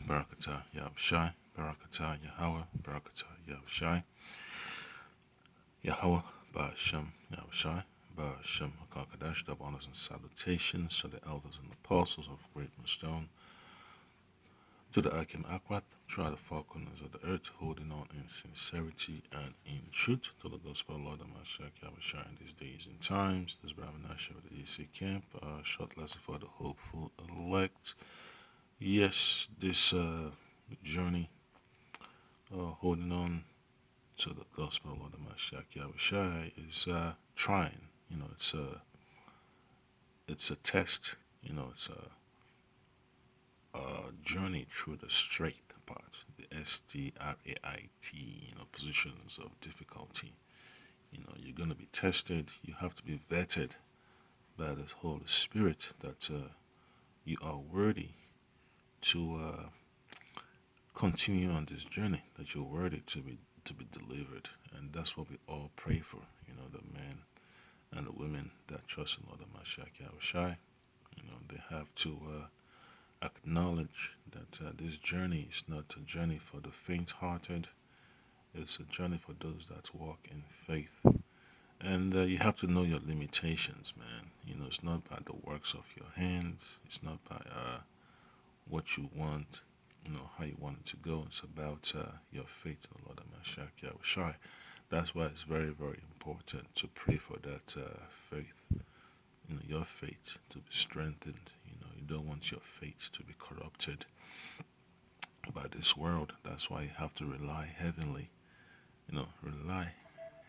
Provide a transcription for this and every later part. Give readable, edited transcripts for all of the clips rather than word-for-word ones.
Barakatah Yahushai, Barakatah Yahweh, Barakatah Yahushai, Yahweh, Ba'ashem Yahushai, Ba'ashem HaKadosh, double honors and salutations to the elders and apostles of Great Stone, to the Akim Akwat, try the four corners of the earth, holding on in sincerity and in truth to the gospel of Lord and Mashiach Yahushai in these days and times. This Brahman Asher of the EC camp, short lesson for the hopeful elect. Yes, this journey, holding on to the gospel of Lord and Mashiach Yahushai is trying. It's a test. It's a journey through the straight part, the STRAIT, positions of difficulty. You're going to be tested. You have to be vetted by the Holy Spirit that you are worthy to continue on this journey, that you're worthy to be delivered. And that's what we all pray for, the men and the women that trust in Lord Mashiach Yahushai. They have to acknowledge that this journey is not a journey for the faint-hearted. It's a journey for those that walk in faith. And you have to know your limitations, man. It's not by the works of your hands. It's not by what you want, how you want it to go. It's about your faith in the Lord Mashiach Yahushai. That's why it's very, very important to pray for that faith, your faith to be strengthened. You don't want your faith to be corrupted by this world. That's why you have to rely heavily, rely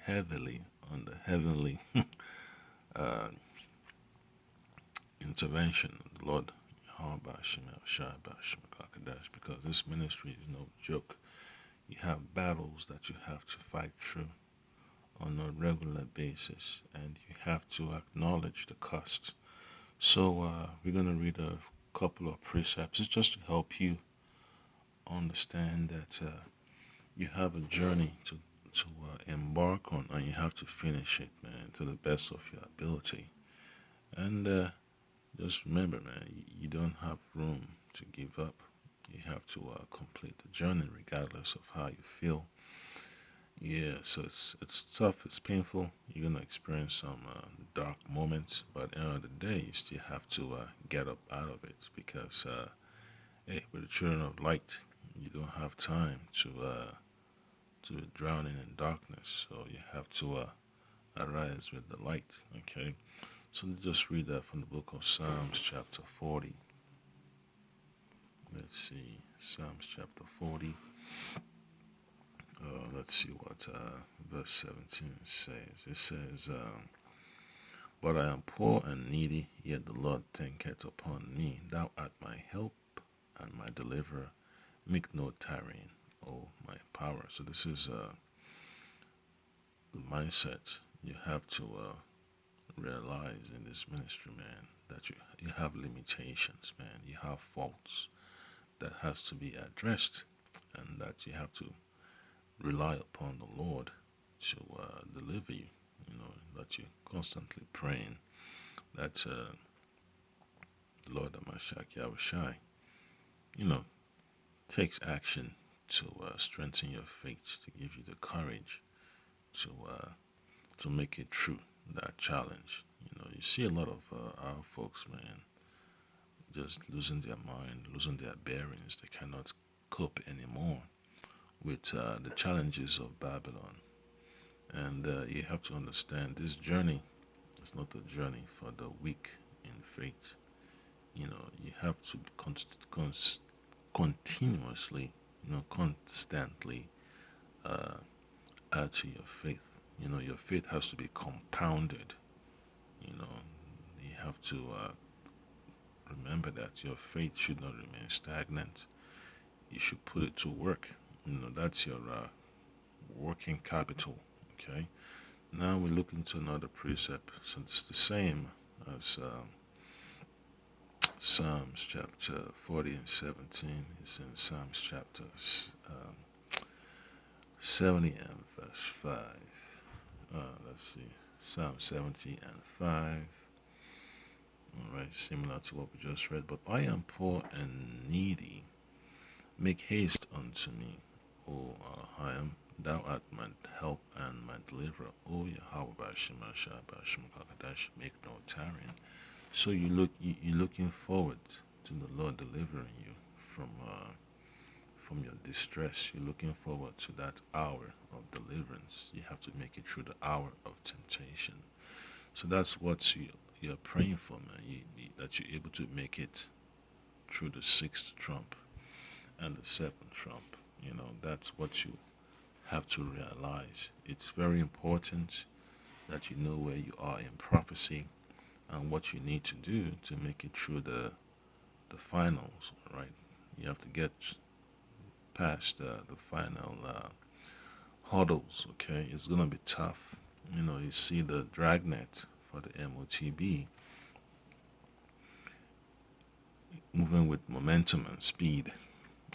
heavily on the heavenly intervention of the Lord, because this ministry is no joke. You have battles that you have to fight through on a regular basis, and you have to acknowledge the cost. So we're going to read a couple of precepts. It's just to help you understand that you have a journey to embark on, and you have to finish it, man, to the best of your ability. And just remember, man, you don't have room to give up. You have to complete the journey regardless of how you feel. Yeah, so it's tough, it's painful. You're gonna experience some dark moments, but at the end of the day, you still have to get up out of it because, hey, we're the children of light. You don't have time to be drowning in darkness, so you have to arise with the light. Okay, so let's just read that from the book of Psalms, chapter 40. Let's see, Psalms chapter 40. Let's see what verse 17 says. It says, but I am poor and needy, yet the Lord thinketh upon me. Thou art my help and my deliverer. Make no tarrying, O my power. So this is the mindset you have to realize in this ministry, man, that you have limitations, man. You have faults that has to be addressed, and that you have to rely upon the Lord to deliver you. That you're constantly praying that the Lord Mashiach Yahushai, takes action to strengthen your faith, to give you the courage to make it through that challenge. You see a lot of our folks, man, just losing their mind, losing their bearings. They cannot cope anymore with the challenges of Babylon. And you have to understand this journey is not a journey for the weak in faith. You have to continuously, constantly add to your faith. Your faith has to be compounded. You have to remember that your faith should not remain stagnant. You should put it to work. That's your working capital. Okay. Now we look into another precept. So it's the same as Psalms chapter 40 and 17. It's in Psalms chapter 70 and verse 5. Let's see. Psalm 70 and 5. Alright, similar to what we just read. But I am poor and needy. Make haste unto me, O Elohim. Thou art my help and my deliverer. O Yahweh Bashim Ashai Bashim Kakadash, make no tarrying. So you're looking forward to the Lord delivering you from your distress. You're looking forward to that hour of deliverance. You have to make it through the hour of temptation. So that's what you're praying for, man. That you're able to make it through the sixth trump and the seventh trump. That's what you have to realize. It's very important that you know where you are in prophecy and what you need to do to make it through the finals, right? You have to get past the final hurdles, okay? It's going to be tough. You see the dragnet for the MOTB moving with momentum and speed,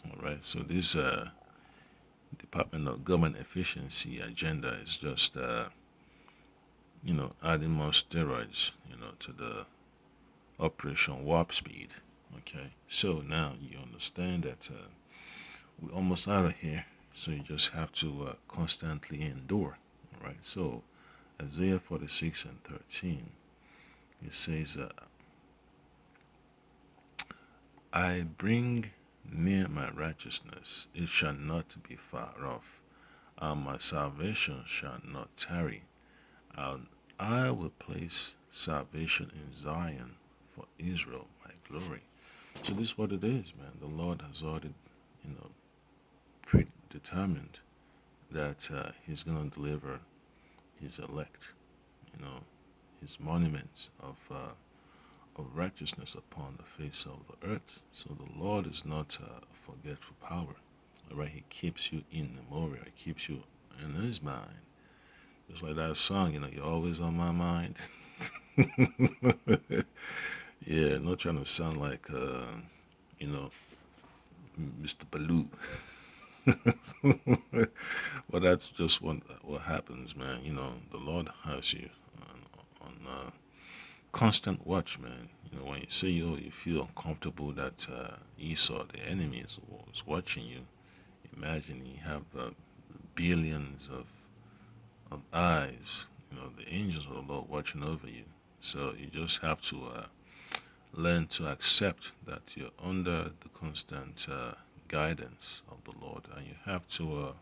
all right? So this Department of Government Efficiency agenda is just, adding more steroids, to the Operation Warp Speed, okay? So now you understand that we're almost out of here. So you just have to constantly endure. All right. So Isaiah 46 and 13, it says, I bring near my righteousness, it shall not be far off, and my salvation shall not tarry. And I will place salvation in Zion for Israel, my glory. So this is what it is, man. The Lord has already, predetermined that he's going to deliver his elect, his monuments of righteousness upon the face of the earth. So the Lord is not a forgetful power. All right, he keeps you in memory. He keeps you in his mind. Just like that song, you're always on my mind. Yeah, not trying to sound like, Mr. Baloo. But that's just what happens, man. The Lord has you on constant watch, man. When you say you feel uncomfortable that Esau, the enemy, is watching you. Imagine you have billions of eyes. The angels of the Lord watching over you. So you just have to learn to accept that you're under the constant guidance of the Lord, and you have to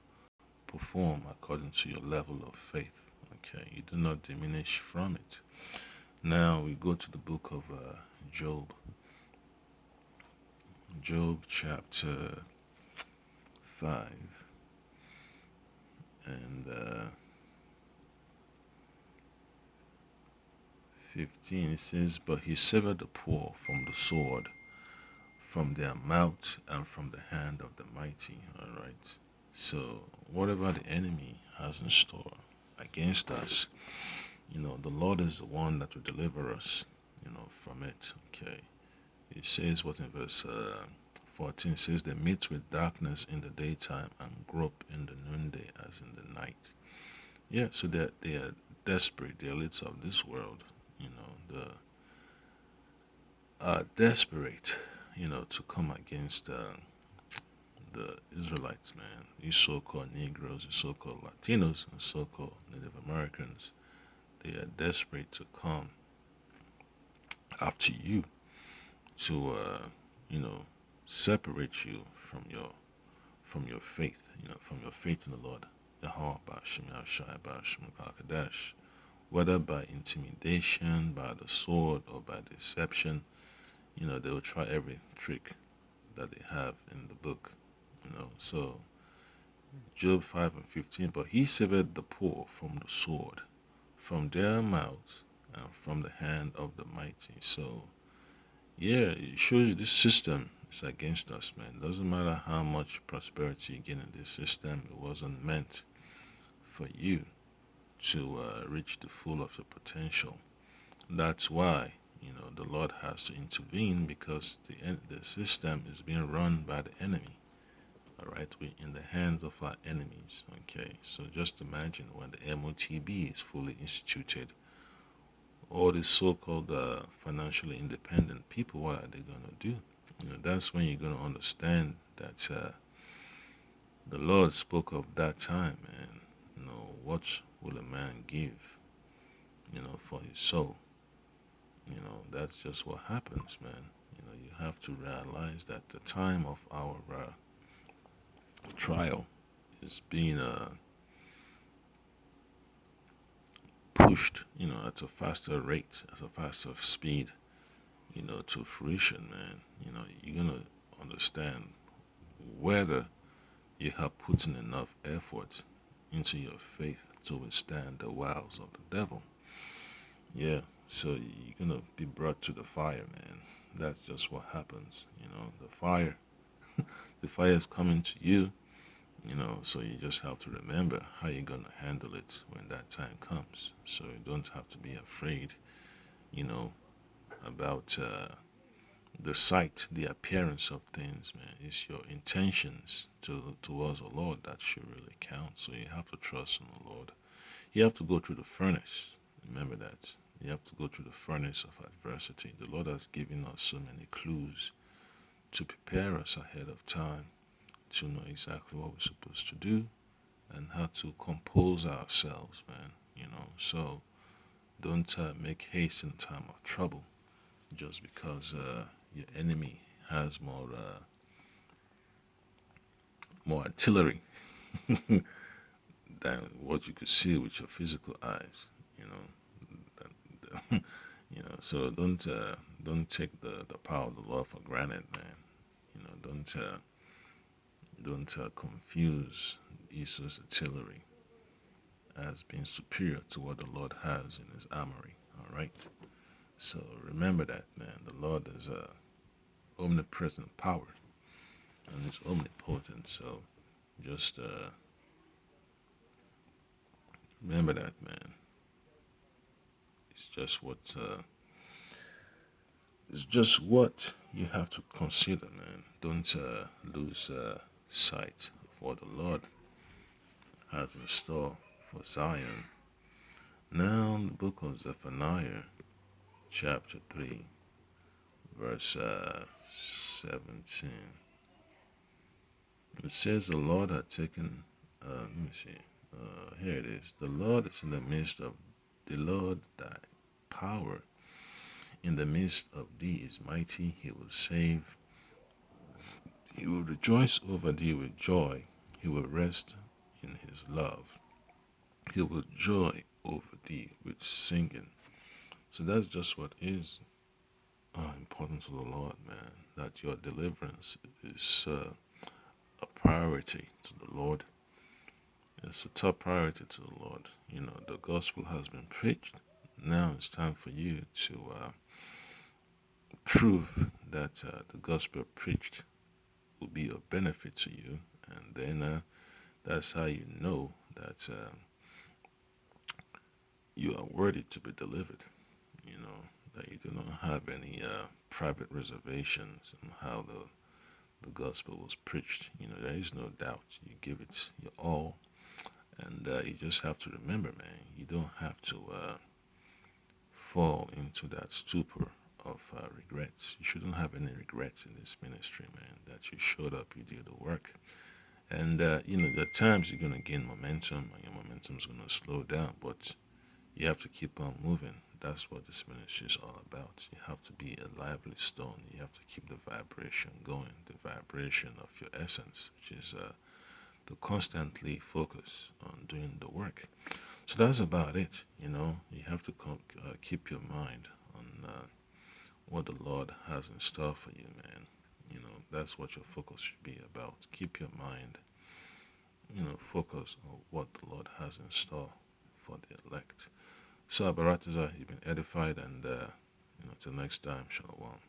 perform according to your level of faith. Okay, you do not diminish from it. Now we go to the book of Job. Job chapter 5 and 15. It says, but he severed the poor from the sword, from their mouth, and from the hand of the mighty. All right. So whatever the enemy has in store against us, the Lord is the one that will deliver us, from it. Okay. It says what in verse 14 says, they meet with darkness in the daytime and grope in the noonday as in the night. Yeah, so they are desperate. The elites of this world, are desperate, to come against the Israelites, man. These so-called Negroes, these so-called Latinos, and so-called Native Americans, they are desperate to come after you to, separate you from your faith, from your faith in the Lord. Yahweh Bashim Yahshai Bashim Kakadash. Whether by intimidation, by the sword, or by deception, they will try every trick that they have in the book. So Job 5 and 15, but he severed the poor from the sword, from their mouth, and from the hand of the mighty. So yeah, it shows you this system is against us, man. Doesn't matter how much prosperity you get in this system, it wasn't meant for you to reach the full of your potential. That's why the Lord has to intervene, because the system is being run by the enemy. All right, we're in the hands of our enemies. Okay, so just imagine when the MOTB is fully instituted, all these so-called financially independent people, what are they going to do? That's when you're going to understand that The Lord spoke of that time, man. What will a man give, for his soul? That's just what happens, man. You have to realize that the time of our trial is being pushed, at a faster rate, at a faster speed, to fruition, man. You're gonna understand whether you have put in enough effort into your faith to withstand the wiles of the devil. Yeah, so you're gonna be brought to the fire, man. That's just what happens. The fire is coming to you. So you just have to remember how you're gonna handle it when that time comes. So you don't have to be afraid, you know, about the sight, the appearance of things, man. It's your intentions towards the Lord that should really count. So you have to trust in the Lord. You have to go through the furnace. Remember that. You have to go through the furnace of adversity. The Lord has given us so many clues to prepare us ahead of time to know exactly what we're supposed to do and how to compose ourselves, man. So don't make haste in time of trouble just because your enemy has more artillery than what you could see with your physical eyes. You know, So don't take the power of the Lord for granted, man. Don't confuse Esau's artillery as being superior to what the Lord has in His armory. All right. So remember that, man. The Lord is a omnipresent power and it's omnipotent. So just remember that, man. It's just what it's just what you have to consider, man. Don't lose sight of what the Lord has in store for Zion. Now, the book of Zephaniah, chapter 3, verse 17. It says, The Lord had taken, let me see, here it is. The Lord is in the midst of the Lord, thy power in the midst of thee is mighty. He will save. He will rejoice over thee with joy. He will rest in his love. He will joy over thee with singing. So that's just what is important to the Lord, man. That your deliverance is a priority to the Lord. It's a top priority to the Lord. The gospel has been preached. Now it's time for you to prove that the gospel preached will be of benefit to you. And then that's how you know that you are worthy to be delivered. That you do not have any private reservations on how the gospel was preached. There is no doubt. You give it your all. And you just have to remember, man, you don't have to fall into that stupor of regrets. You shouldn't have any regrets in this ministry, man, that you showed up, you did the work. And, the times you're going to gain momentum and your momentum's going to slow down, but you have to keep on moving. That's what this ministry is all about. You have to be a lively stone. You have to keep the vibration going, the vibration of your essence, which is to constantly focus on doing the work. So that's about it. You have to keep your mind on what the Lord has in store for you, man. That's what your focus should be about. Keep your mind, focus on what the Lord has in store for the elect. So, Baratiza, you've been edified, and till next time, Shalom.